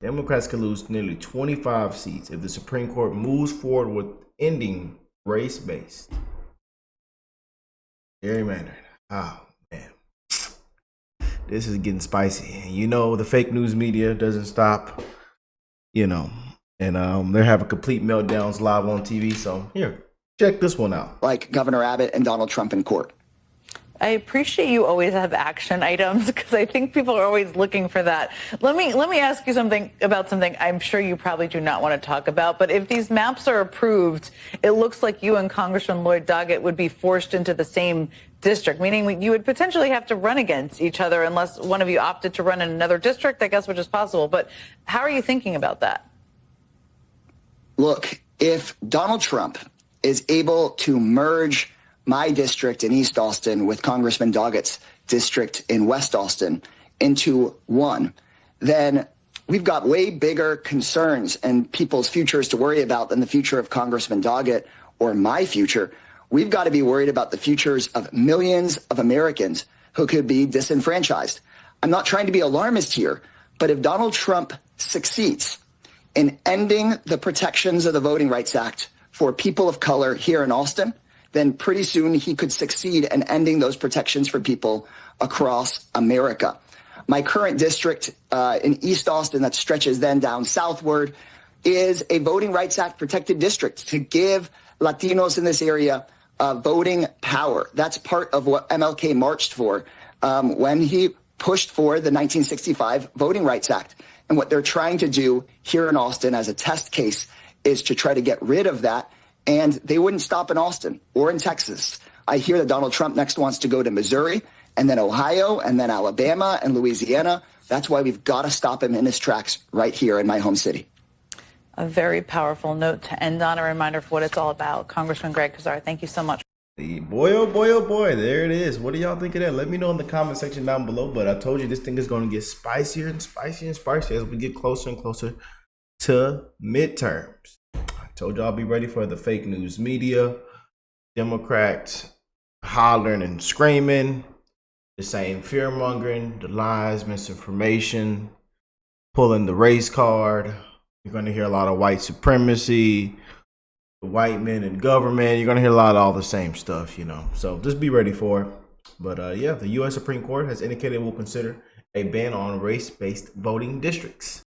Democrats could lose nearly 25 seats if the Supreme Court moves forward with ending race-based gerrymandering. Oh, man. This is getting spicy. You know, the fake news media doesn't stop, you know, and they're having complete meltdowns live on TV. So here, check this one out. Like Governor Abbott and Donald Trump in court. I appreciate you always have action items because I think people are always looking for that. Let me ask you something about something I'm sure you probably do not want to talk about. But if these maps are approved, it looks like you and Congressman Lloyd Doggett would be forced into the same district, meaning you would potentially have to run against each other unless one of you opted to run in another district, I guess, which is possible. But how are you thinking about that? Look, if Donald Trump is able to merge my district in East Austin with Congressman Doggett's district in West Austin into one, then we've got way bigger concerns and people's futures to worry about than the future of Congressman Doggett or my future. We've got to be worried about the futures of millions of Americans who could be disenfranchised. I'm not trying to be alarmist here, but if Donald Trump succeeds in ending the protections of the Voting Rights Act for people of color here in Austin, then pretty soon he could succeed in ending those protections for people across America. My current district in East Austin that stretches then down southward is a Voting Rights Act protected district to give Latinos in this area voting power. That's part of what MLK marched for when he pushed for the 1965 Voting Rights Act. And what they're trying to do here in Austin as a test case is to try to get rid of that. And they wouldn't stop in Austin or in Texas. I hear that Donald Trump next wants to go to Missouri and then Ohio and then Alabama and Louisiana. That's why we've got to stop him in his tracks right here in my home city. A very powerful note to end on, a reminder of what it's all about. Congressman Greg Casar, thank you so much. Boy, oh boy, oh boy, there it is. What do y'all think of that? Let me know in the comment section down below. But I told you this thing is going to get spicier and spicier and spicier as we get closer and closer to midterms. I told y'all be ready for the fake news media, Democrats hollering and screaming, the same fear mongering, the lies, misinformation, pulling the race card. You're going to hear a lot of white supremacy, white men in government. You're going to hear a lot of all the same stuff, you know. So just be ready for it. But yeah, the U.S. Supreme Court has indicated it will consider a ban on race-based voting districts.